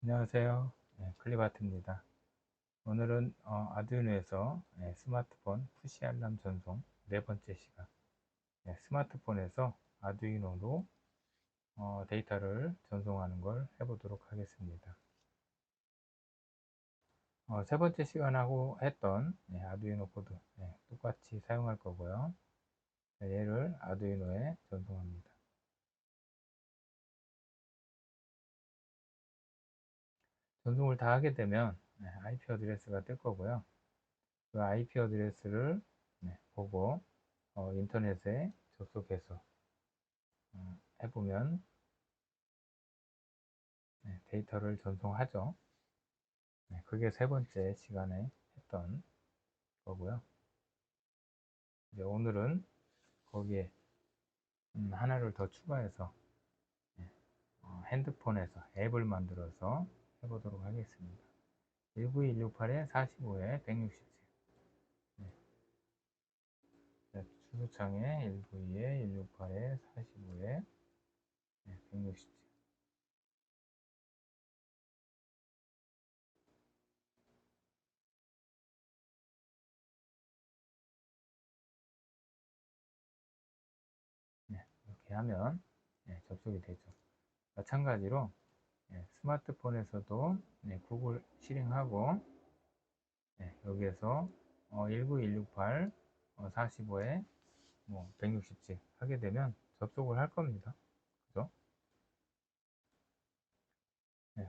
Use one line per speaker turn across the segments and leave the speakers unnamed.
안녕하세요. 클리바트입니다. 오늘은 아두이노에서 스마트폰 푸시 알람 전송 네 번째 시간. 스마트폰에서 아두이노로 데이터를 전송하는 걸 해보도록 하겠습니다. 세 번째 시간하고 했던 아두이노 코드 똑같이 사용할 거고요. 얘를 아두이노에 전송합니다. 전송을 다 하게 되면 IP 어드레스가 뜰 거고요. 그 IP 어드레스를 보고 인터넷에 접속해서 해보면 데이터를 전송하죠. 그게 세 번째 시간에 했던 거고요. 이제 오늘은 거기에 하나를 더 추가해서 핸드폰에서 앱을 만들어서 해보도록 하겠습니다. 19168에 45에 160지. 주소창에 192에 168에 45에 160지. 이렇게 하면 접속이 되죠. 마찬가지로 스마트폰에서도 구글 실행하고 여기에서 19168 45에 뭐 160씩 하게 되면 접속을 할 겁니다. 그죠?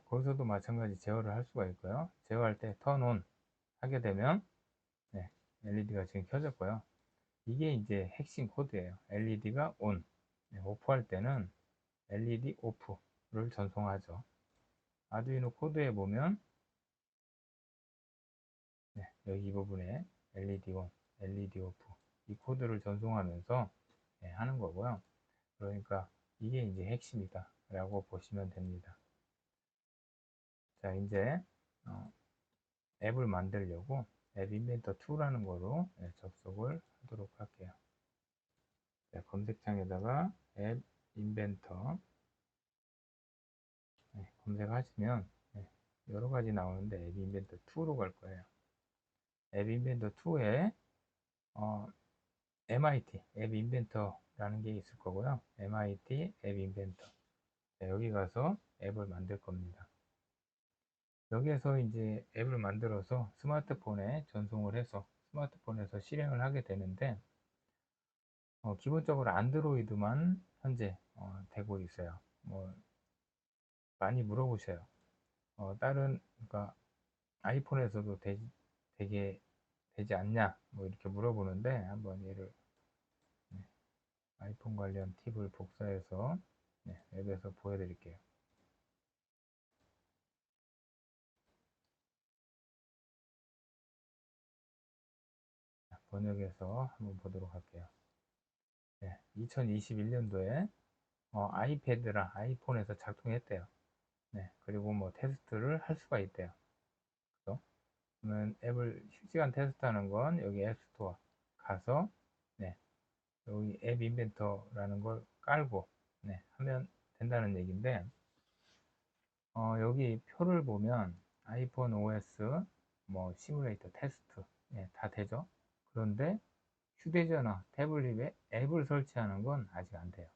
거기서도 마찬가지 제어를 할 수가 있고요. 제어할 때 턴온 하게 되면 LED가 지금 켜졌고요. 이게 이제 핵심 코드예요. LED가 온, 오프할 때는 LED 오프를 전송하죠. 아두이노 코드에 보면 여기 이 부분에 LED 온, LED 오프 이 코드를 전송하면서 하는 거고요. 그러니까 이게 이제 핵심이다 라고 보시면 됩니다. 자, 이제 앱을 만들려고 앱 인벤터 2라는 거로 접속을 하도록 할게요. 자, 검색창에다가 앱 인벤터 검색하시면 여러 가지 나오는데 앱 인벤터 2로 갈 거예요. 앱 인벤터 2에 MIT 앱 인벤터라는 게 있을 거고요. MIT 앱 인벤터 여기 가서 앱을 만들 겁니다. 여기에서 이제 앱을 만들어서 스마트폰에 전송을 해서 스마트폰에서 실행을 하게 되는데 기본적으로 안드로이드만 현재 되고 있어요. 뭐 많이 물어보셔요. 다른 그러니까 아이폰에서도 되게 되지 않냐 뭐 이렇게 물어보는데 한번 얘를 아이폰 관련 팁을 복사해서 앱에서 보여드릴게요. 번역해서 한번 보도록 할게요. 2021년도에 아이패드랑 아이폰에서 작동했대요. 그리고 뭐 테스트를 할 수가 있대요. 그래서 그러면 앱을 실시간 테스트하는 건 여기 앱스토어 가서 여기 앱 인벤터라는 걸 깔고 하면 된다는 얘기인데 여기 표를 보면 아이폰 OS 뭐 시뮬레이터 테스트 다 되죠. 그런데 휴대전화, 태블릿에 앱을 설치하는 건 아직 안 돼요.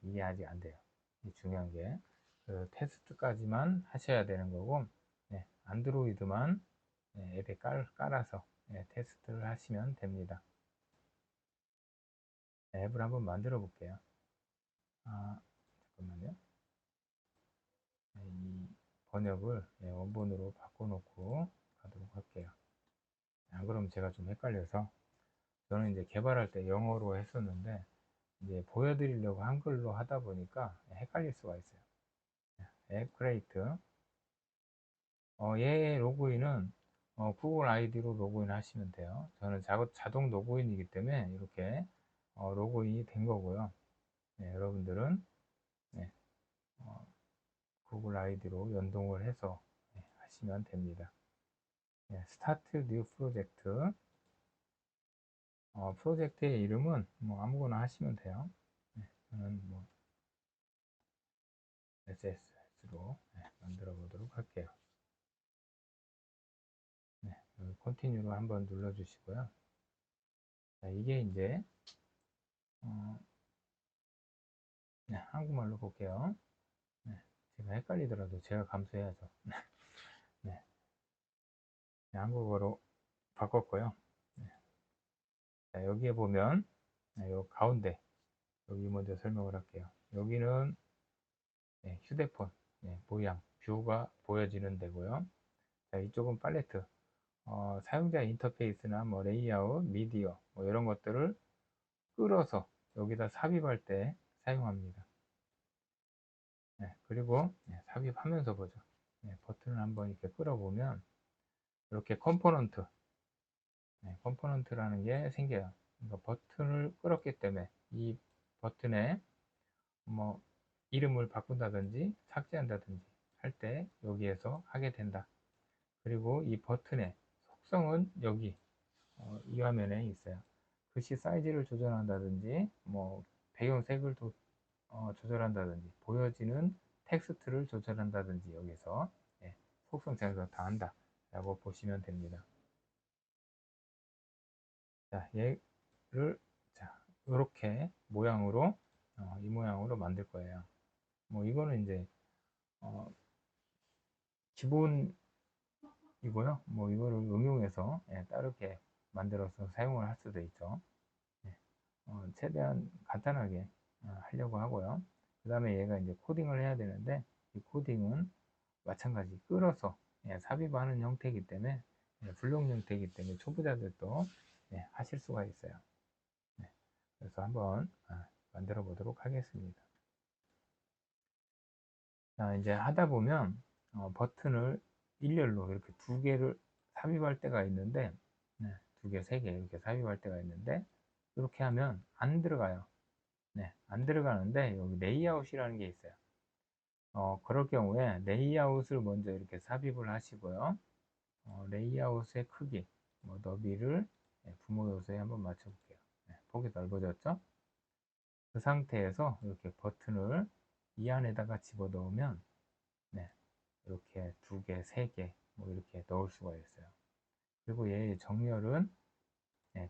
이게 아직 안 돼요. 이 중요한 게그 테스트까지만 하셔야 되는 거고 안드로이드만 앱에 깔아서 테스트를 하시면 됩니다. 앱을 한번 만들어 볼게요. 잠깐만요. 이 번역을 원본으로 바꿔놓고 가도록 할게요. 안 그러면 제가 좀 헷갈려서 저는 이제 개발할 때 영어로 했었는데 이제 보여드리려고 한글로 하다 보니까 헷갈릴 수가 있어요. 앱 크레이트 얘 로그인은 구글 아이디로 로그인 하시면 돼요. 저는 자동 로그인이기 때문에 이렇게 로그인이 된 거고요. 여러분들은 어, 구글 아이디로 연동을 해서 하시면 됩니다. 스타트 뉴 프로젝트 프로젝트의 이름은 뭐 아무거나 하시면 돼요. 저는 뭐 SS OS로 만들어 보도록 할게요. 네, 컨티뉴로 한번 눌러 주시고요. 자, 이게 이제 네, 한국말로 볼게요. 네, 제가 헷갈리더라도 제가 감수해야죠. 네, 네, 한국어로 바꿨고요. 네, 자, 여기에 보면 요 가운데 여기 먼저 설명을 할게요. 여기는 휴대폰 모양 뷰가 보여지는 데고요. 자, 이쪽은 팔레트 사용자 인터페이스나 뭐 레이아웃, 미디어 뭐 이런 것들을 끌어서 여기다 삽입할 때 사용합니다. 그리고 삽입하면서 보죠. 버튼을 한번 이렇게 끌어보면 이렇게 컴포넌트라는 게 생겨요. 그러니까 버튼을 끌었기 때문에 이 버튼에 뭐 이름을 바꾼다든지 삭제한다든지 할 때 여기에서 하게 된다. 그리고 이 버튼의 속성은 여기 이 화면에 있어요. 글씨 사이즈를 조절한다든지 뭐 배경색을 조절한다든지 보여지는 텍스트를 조절한다든지 여기서 속성 제가 다 한다 라고 보시면 됩니다. 자, 얘를 자 이렇게 모양으로 이 모양으로 만들 거예요. 뭐 이거는 이제 기본이고요. 뭐 이거를 응용해서 다르게 만들어서 사용을 할 수도 있죠. 최대한 간단하게 하려고 하고요. 그 다음에 얘가 이제 코딩을 해야 되는데 이 코딩은 마찬가지 끌어서 삽입하는 형태이기 때문에 블록 형태이기 때문에 초보자들도 하실 수가 있어요. 그래서 한번 만들어 보도록 하겠습니다. 자, 이제 하다 보면 버튼을 일렬로 이렇게 두 개를 삽입할 때가 있는데 두 개, 세 개 이렇게 삽입할 때가 있는데 이렇게 하면 안 들어가요. 안 들어가는데 여기 레이아웃이라는 게 있어요. 그럴 경우에 레이아웃을 먼저 이렇게 삽입을 하시고요. 레이아웃의 크기, 뭐 너비를 부모 요소에 한번 맞춰볼게요. 폭이 넓어졌죠? 그 상태에서 이렇게 버튼을 이 안에다가 집어넣으면 이렇게 두 개, 세 개, 뭐 이렇게 넣을 수가 있어요. 그리고 얘의 정렬은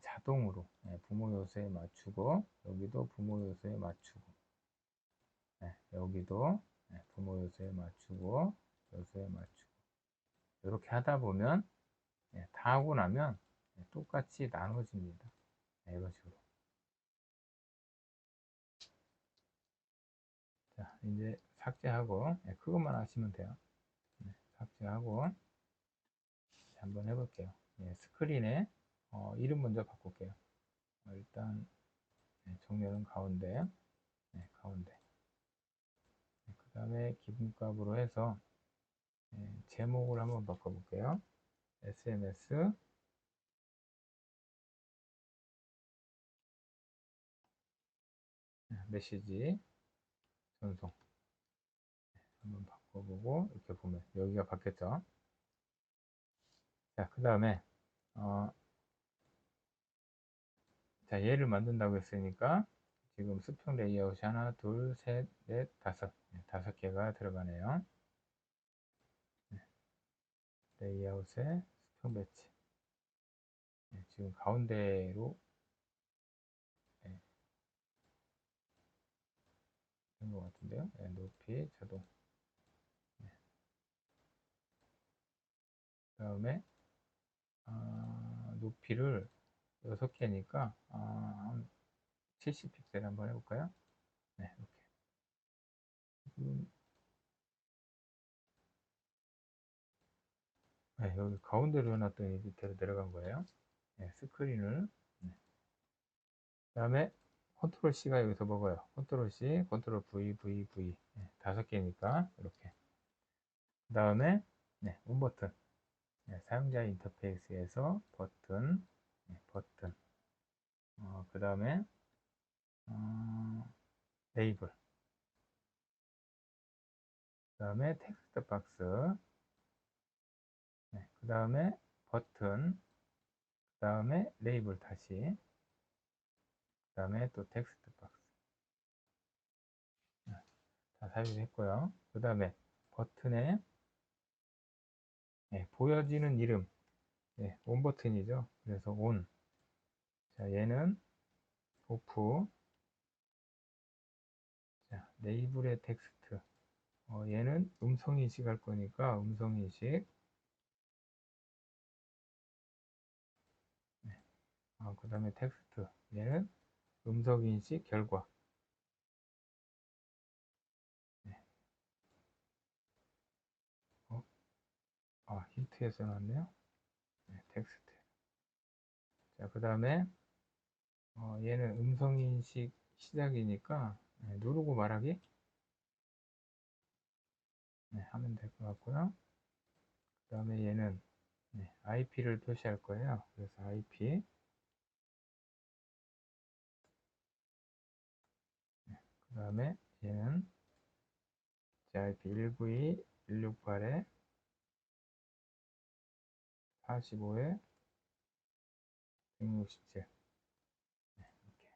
자동으로 부모 요소에 맞추고 여기도 부모 요소에 맞추고 여기도 부모 요소에 맞추고 요소에 맞추고 이렇게 하다 보면 다 하고 나면 똑같이 나눠집니다. 이런 식으로. 자, 이제 삭제하고 그것만 하시면 돼요. 삭제하고 한번 해볼게요. 스크린에 이름 먼저 바꿀게요. 일단 정렬은 가운데 가운데 그 다음에 기본값으로 해서 제목을 한번 바꿔볼게요. SMS 메시지 전송 한번 바꿔보고 이렇게 보면 여기가 바뀌었죠. 자, 그 다음에 자, 얘를 만든다고 했으니까 지금 수평 레이아웃이 하나, 둘, 셋, 넷, 다섯 개가 들어가네요. 레이아웃에 수평 배치 지금 가운데로 된 것 같은데요. 높이 자동 그 다음에 높이를 6개니까 한 70픽셀 한번 해볼까요? 이렇게 여기 가운데로 해놨더니 밑으로 내려간 거예요. 스크린을 그 다음에 컨트롤 C가 여기서 먹어요. 컨트롤 C, 컨트롤 V, V 5개니까 이렇게 그 다음에 홈 버튼 사용자 인터페이스에서 버튼 버튼 그 다음에 레이블 그 다음에 텍스트 박스 그 다음에 버튼 그 다음에 레이블 다시 그 다음에 또 텍스트 박스 다 삽입했고요. 그 다음에 버튼에 보여지는 이름, 온 버튼이죠. 그래서 온. 자, 얘는 오프. 자, 네이블의 텍스트. 얘는 음성인식 할 거니까 음성인식. 그 다음에 텍스트. 얘는 음성인식 결과. 네. 힌트에 써놨네요. 텍스트. 자, 그 다음에 얘는 음성인식 시작이니까 누르고 말하기 하면 될 것 같고요. 그 다음에 얘는 IP를 표시할 거예요. 그래서 IP. 그 다음에 얘는 IP 192.168에 45에 167. 이렇게.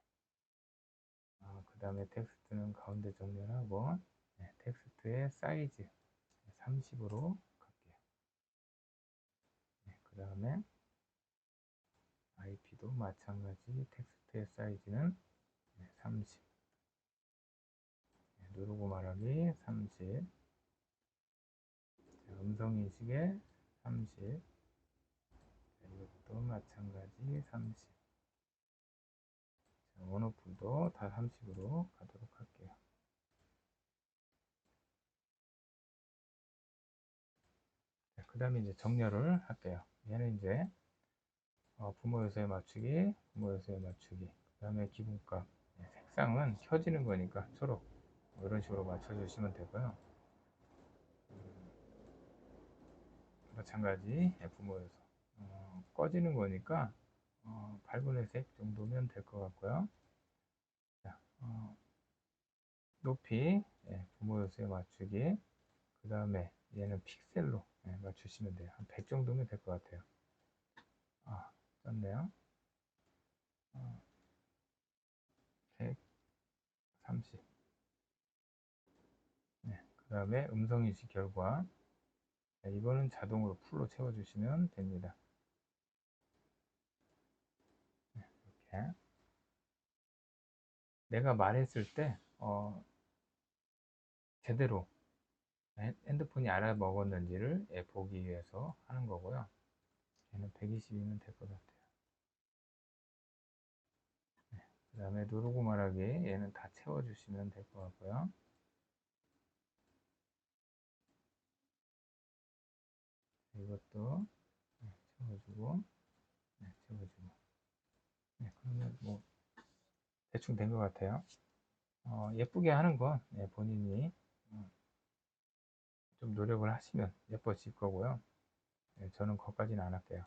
그 다음에 텍스트는 가운데 정렬하고 텍스트의 사이즈 30으로 갈게요. 그 다음에 IP도 마찬가지 텍스트의 사이즈는 30. 누르고 말하기 30. 음성인식에 30. 이것도 마찬가지 30. 온오프도 다 30으로 가도록 할게요. 그 다음에 이제 정렬을 할게요. 얘는 이제 부모 요소에 맞추기, 부모 요소에 맞추기. 그 다음에 기본값. 색상은 켜지는 거니까 초록. 이런 식으로 맞춰주시면 되고요. 마찬가지 부모 요소. 꺼지는 거니까 밝은 회색 정도면 될 것 같고요. 자, 높이 부모 요소에 맞추기. 그 다음에 얘는 픽셀로 맞추시면 돼요. 한 100 정도면 될 것 같아요. 떴네요. 130. 그 다음에 음성인식 결과. 이거는 자동으로 풀로 채워주시면 됩니다. 이렇게. 내가 말했을 때 제대로 핸드폰이 알아먹었는지를 보기 위해서 하는 거고요. 얘는 120이면 될 것 같아요. 그 다음에 누르고 말하기. 얘는 다 채워주시면 될 것 같고요. 이것도 채워주고, 채워주고. 그러면 뭐 대충 된 것 같아요. 예쁘게 하는 건 본인이 좀 노력을 하시면 예뻐질 거고요. 저는 거기까지는 안 할게요.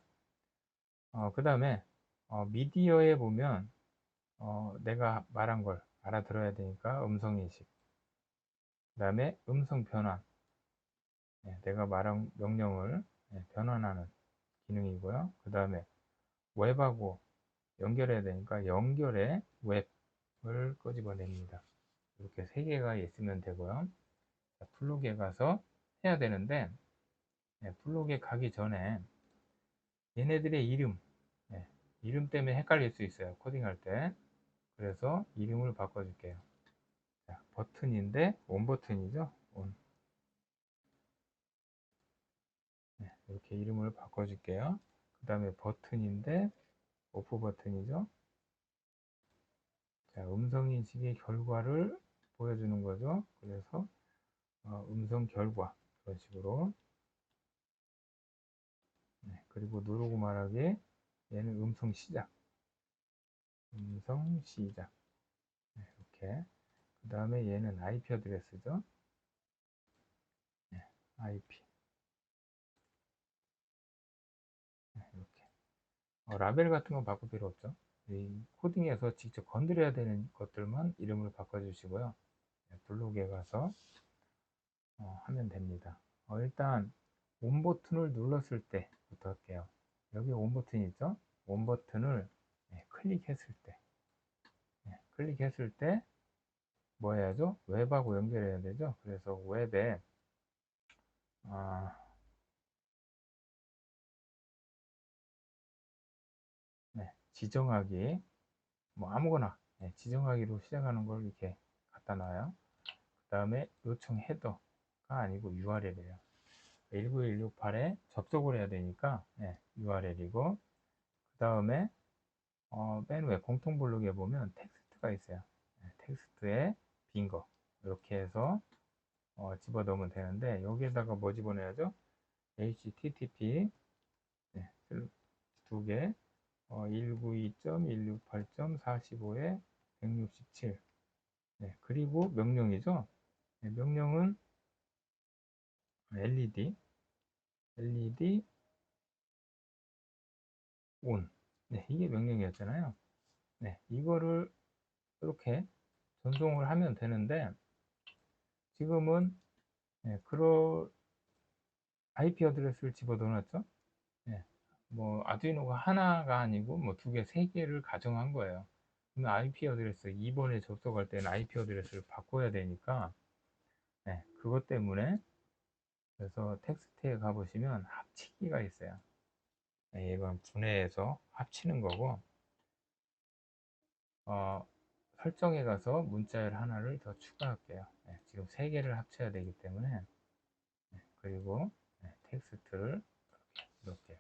그 다음에 미디어에 보면 내가 말한 걸 알아들어야 되니까 음성인식. 그 다음에 음성 변환. 내가 말한 명령을 변환하는 기능이고요. 그 다음에 웹하고 연결해야 되니까 연결해 웹을 끄집어냅니다. 이렇게 세 개가 있으면 되고요. 블록에 가서 해야 되는데 블록에 가기 전에 얘네들의 이름, 이름 때문에 헷갈릴 수 있어요. 코딩할 때. 그래서 이름을 바꿔줄게요. 자, 버튼인데 온 버튼이죠. 온. 이렇게 이름을 바꿔줄게요. 그 다음에 버튼인데 오프 버튼이죠. 자, 음성인식의 결과를 보여주는 거죠. 그래서 음성 결과 이런 식으로. 그리고 누르고 말하기. 얘는 음성 시작. 음성 시작. 이렇게. 그 다음에 얘는 IP 어드레스죠. IP. 이렇게. 라벨 같은 건 바꿀 필요 없죠. 이 코딩에서 직접 건드려야 되는 것들만 이름을 바꿔주시고요. 블록에 가서 하면 됩니다. 일단 온 버튼을 눌렀을 때부터 할게요. 여기 온 버튼 있죠? 온 버튼을 클릭했을 때, 클릭했을 때 뭐 해야죠? 웹하고 연결해야 되죠? 그래서 웹에 아, 네, 지정하기, 뭐 아무거나 지정하기로 시작하는 걸 이렇게 갖다 놔요. 그 다음에 요청 헤더가 아니고 URL이에요. 19168에 접속을 해야 되니까 URL이고, 그 다음에 맨 위에 공통 블록에 보면 텍스트가 있어요. 텍스트에 빈 거 이렇게 해서 집어넣으면 되는데, 여기에다가 뭐 집어넣어야죠? http 두 개, 192.168.45에 167. 그리고 명령이죠. 명령은 LED on. 이게 명령이었잖아요. 이거를 이렇게 전송을 하면 되는데, 지금은 그럴 IP 어드레스를 집어넣었죠. 뭐 아두이노가 하나가 아니고 뭐 두 개, 세 개를 가정한 거예요. 그러면 IP 어드레스 2번에 접속할 때는 IP 어드레스를 바꿔야 되니까, 그것 때문에, 그래서 텍스트에 가보시면 합치기가 있어요. 이건 분해해서 합치는 거고, 설정에 가서 문자열 하나를 더 추가할게요. 지금 세 개를 합쳐야 되기 때문에. 그리고 텍스트를 이렇게 넣을게요.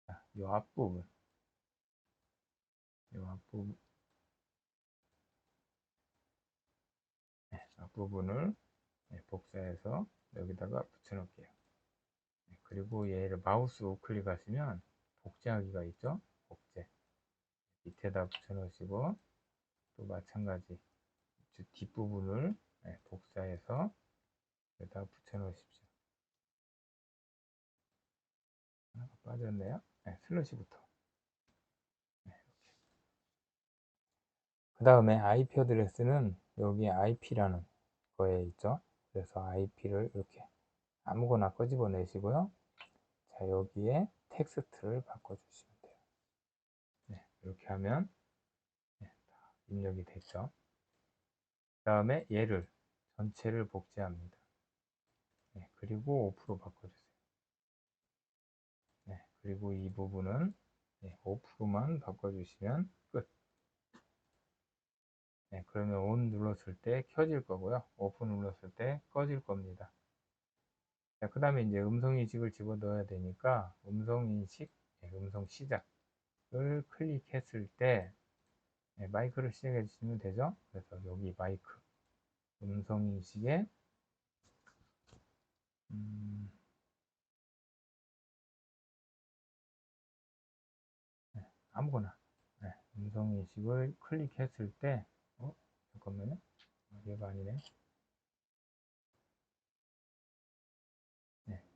자, 이 앞부분, 이 앞부분, 앞부분을 복사해서 여기다가 붙여놓을게요. 그리고 얘를 마우스 우클릭 하시면 복제하기가 있죠. 복제 밑에다 붙여놓으시고, 또 마찬가지 뒷부분을 복사해서 여기다 붙여놓으십시오. 하나가 빠졌네요. 슬러시부터. 그 다음에 IP 어드레스는 여기 IP라는 거에 있죠. 그래서 IP를 이렇게 아무거나 끄집어 내시고요. 자, 여기에 텍스트를 바꿔주시면 돼요. 이렇게 하면 입력이 됐죠. 그 다음에 얘를 전체를 복제합니다. 그리고 오프로 바꿔주세요. 그리고 이 부분은 오프로만 바꿔주시면 끝. 그러면 ON 눌렀을 때 켜질 거고요. 오프 눌렀을 때 꺼질 겁니다. 그 다음에 이제 음성인식을 집어넣어야 되니까, 음성인식, 음성 시작을 클릭했을 때 마이크를 시작해 주시면 되죠. 그래서 여기 마이크, 음성인식에 아무거나 음성인식을 클릭했을 때, 잠깐만요. 얘가 아니네.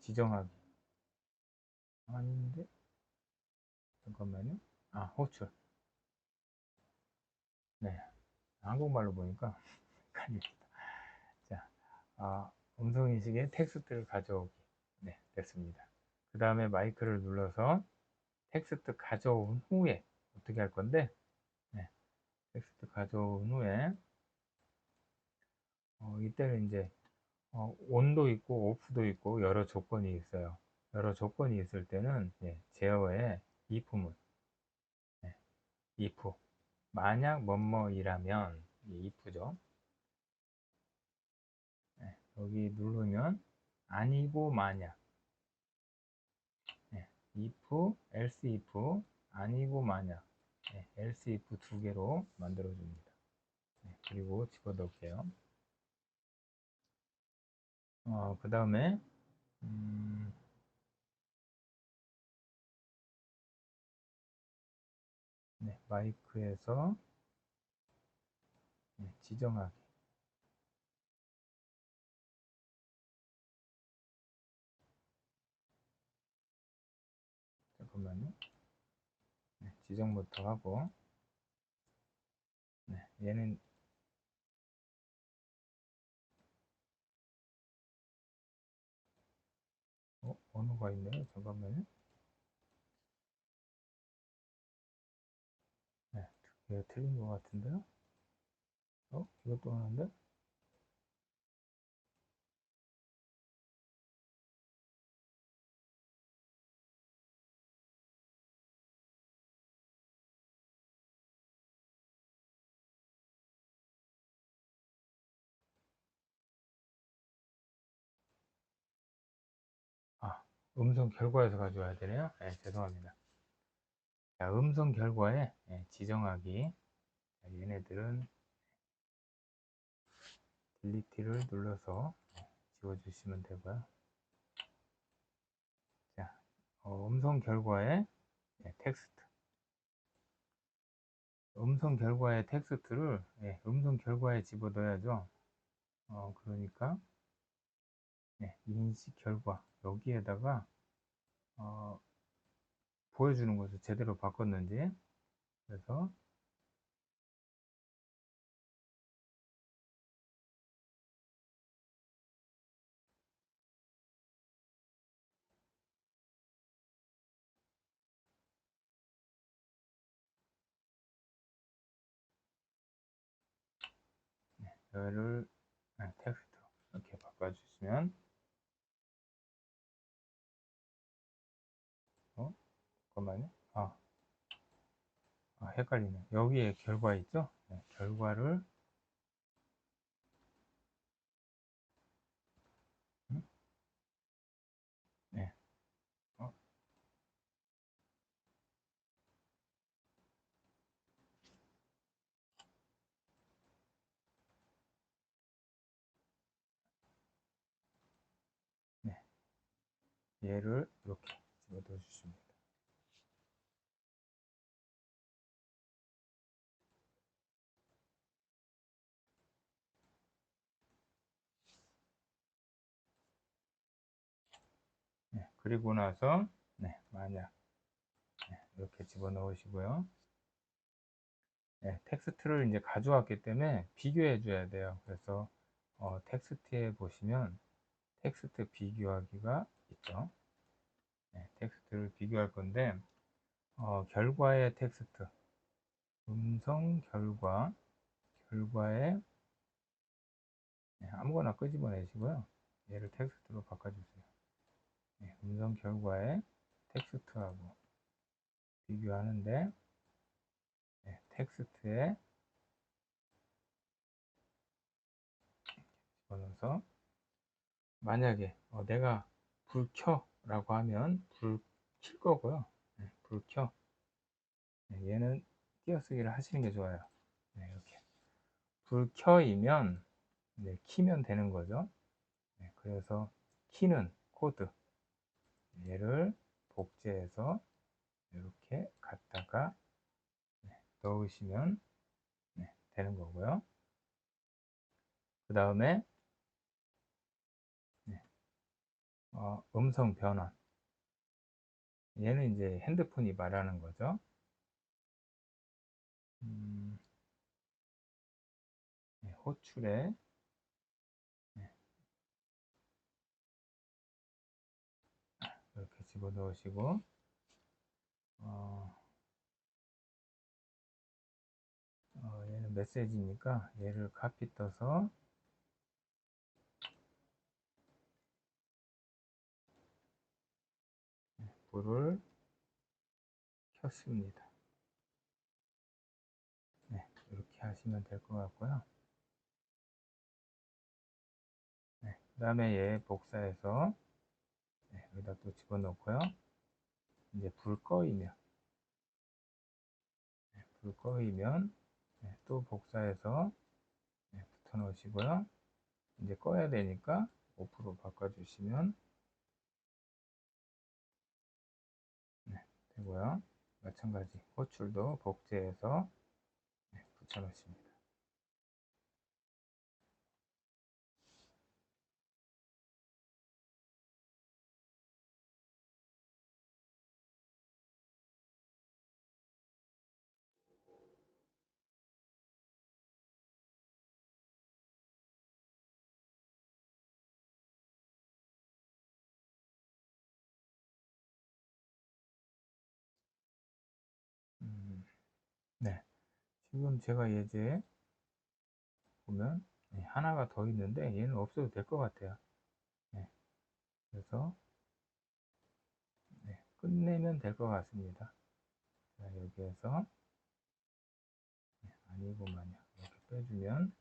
지정하기. 아닌데? 잠깐만요. 호출. 한국말로 보니까 헷갈립니다. 자, 음성인식에 텍스트를 가져오기. 됐습니다. 그 다음에 마이크를 눌러서 텍스트 가져온 후에 어떻게 할 건데, 텍스트 가져온 후에, 이때는 이제, 온도 있고 오프도 있고 여러 조건이 있어요. 여러 조건이 있을 때는 제어에 if문, if, 만약 뭐뭐이라면, if죠. 여기 누르면 아니고 만약, if, else if, 아니고 만약, else if 두 개로 만들어 줍니다. 그리고 집어넣을게요. 그 다음에 마이크에서 지정하기. 잠깐만요. 지정부터 하고, 얘는 언어가 있네요. 잠깐만요. 이거 틀린 것 같은데요? 이것도 하는데? 음성 결과에서 가져와야 되네요. 네, 죄송합니다. 자, 음성 결과에 지정하기. 자, 얘네들은 딜리트를 눌러서 지워주시면 되고요. 자, 음성 결과에 텍스트. 음성 결과의 텍스트를 음성 결과에 집어넣어야죠. 그러니까 인식 결과 여기에다가 보여주는 것을 제대로 바꿨는지. 그래서 얘를 텍스트 이렇게 바꿔주시면 잠깐만요. 헷갈리네. 여기에 결과 있죠? 결과를 네, 어, 네, 얘를 이렇게 집어넣어 주십니다. 그리고 나서 만약 이렇게 집어넣으시고요. 텍스트를 이제 가져왔기 때문에 비교해 줘야 돼요. 그래서 텍스트에 보시면 텍스트 비교하기가 있죠. 텍스트를 비교할 건데 결과의 텍스트, 음성 결과에 아무거나 끄집어내시고요. 얘를 텍스트로 바꿔주세요. 음성 결과에 텍스트하고 비교하는데 텍스트에 집어넣어서 만약에 내가 불 켜 라고 하면 불 킬 거고요. 불 켜. 얘는 띄어쓰기를 하시는 게 좋아요. 이렇게 불 켜이면 키면 되는 거죠. 그래서 키는 코드, 얘를 복제해서 이렇게 갖다가 넣으시면 되는 거고요. 그 다음에 음성 변환, 얘는 이제 핸드폰이 말하는 거죠. 호출에 이렇게 집어넣으시고 얘는 메시지니까 얘를 카피 떠서 불을 켰습니다. 이렇게 하시면 될 것 같고요. 그 다음에 얘 복사해서 여기다 또 집어넣고요. 이제 불 꺼이면 또 복사해서 붙여 놓으시고요. 이제 꺼야 되니까 오프로 바꿔주시면 되고요. 마찬가지 호출도 복제해서 붙여 놓습니다. 네, 지금 제가 예제 보면 하나가 더 있는데 얘는 없어도 될 것 같아요. 그래서 끝내면 될 것 같습니다. 자, 여기에서 아니고만요 이렇게 빼주면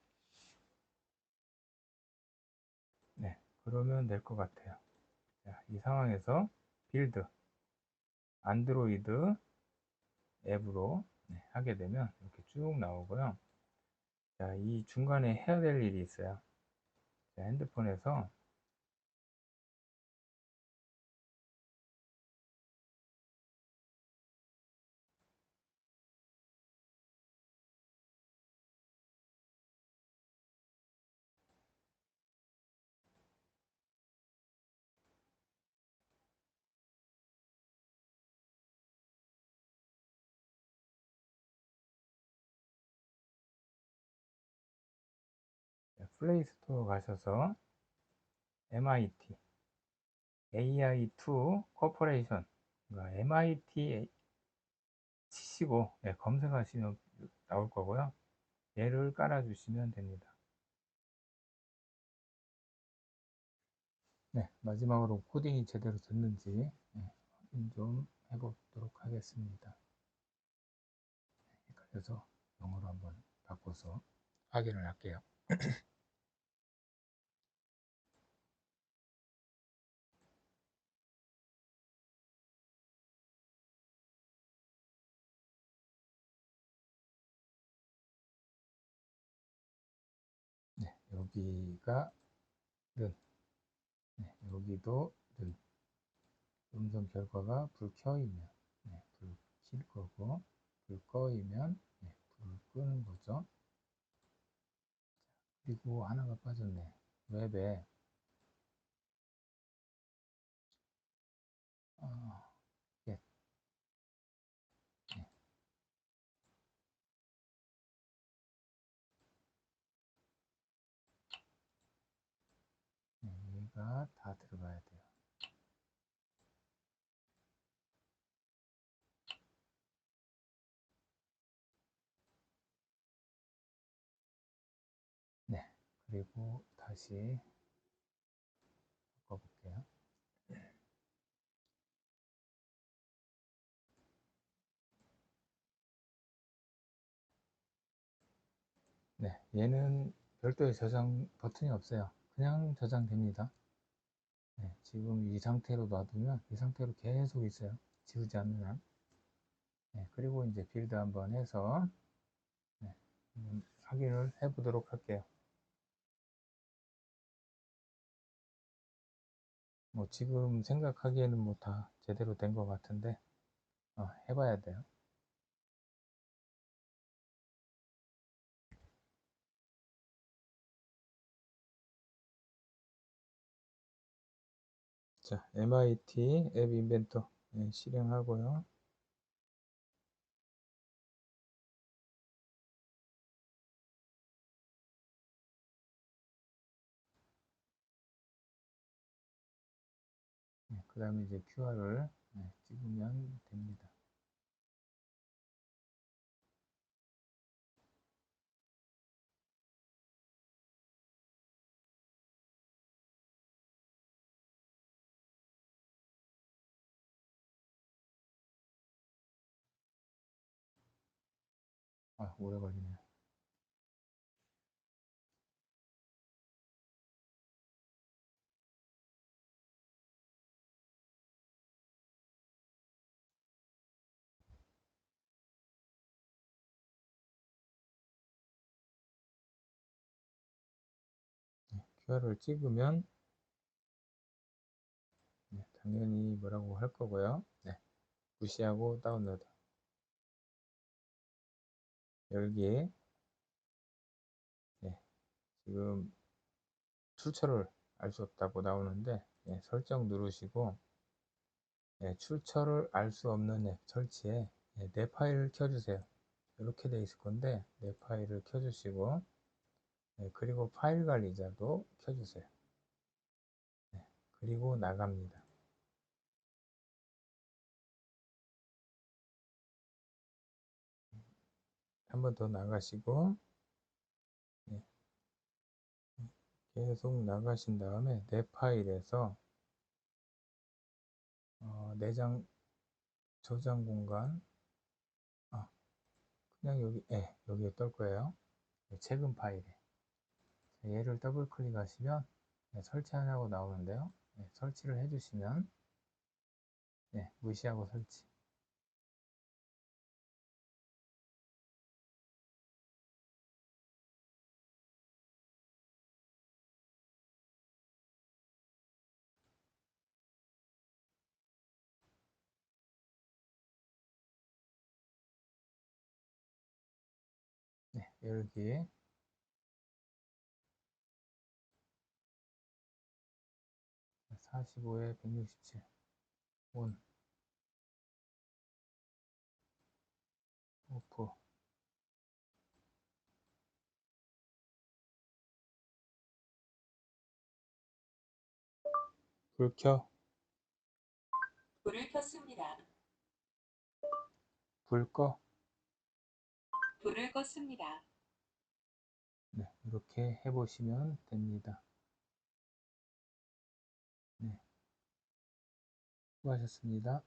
그러면 될 것 같아요. 자, 이 상황에서 빌드 안드로이드 앱으로 하게 되면 이렇게 쭉 나오고요. 자, 이 중간에 해야 될 일이 있어요. 자, 핸드폰에서 플레이 스토어 가셔서 MIT AI2 코퍼레이션 MIT 치시고 검색하시면 나올 거고요. 얘를 깔아 주시면 됩니다. 네, 마지막으로 코딩이 제대로 됐는지 확인 좀 해보도록 하겠습니다. 그래서 영어로 한번 바꿔서 확인을 할게요. 네, 여기가 는, 네, 여기도 는, 음성 결과가 불 켜이면 불 킬 거고, 불 꺼이면 불 끄는 거죠. 그리고 하나가 빠졌네. 웹에 get, 얘가 다 들어가야 돼요. 네, 그리고 다시 바꿔볼게요. 네, 얘는 별도의 저장 버튼이 없어요. 그냥 저장됩니다. 네, 지금 이 상태로 놔두면 이 상태로 계속 있어요. 지우지 않는 한. 네, 그리고 이제 빌드 한번 해서 확인을 해 보도록 할게요. 뭐 지금 생각하기에는 뭐 다 제대로 된 것 같은데 해봐야 돼요. 자, MIT 앱 인벤터 실행하고요. 그 다음에 이제 QR을 찍으면 됩니다. 오래 걸리네요. QR을 찍으면 당연히 뭐라고 할 거고요. 무시하고 다운로드. 열기. 지금 출처를 알 수 없다고 나오는데 설정 누르시고 출처를 알 수 없는 앱 설치에 내 파일을 켜주세요. 이렇게 돼 있을 건데 내 파일을 켜주시고 그리고 파일 관리자도 켜주세요. 그리고 나갑니다. 한 번 더 나가시고 계속 나가신 다음에 내 파일에서 내장 저장 공간 그냥 여기에 뜰 거예요. 최근 파일에 얘를 더블 클릭하시면 설치하라고 나오는데요. 설치를 해주시면 네, 무시하고 설치. 네, 열기. 45에 167. 온. 오프. 불 켜.
불을 켰습니다.
불 꺼.
불을 껐습니다.
네, 이렇게 해보시면 됩니다. 네, 수고하셨습니다.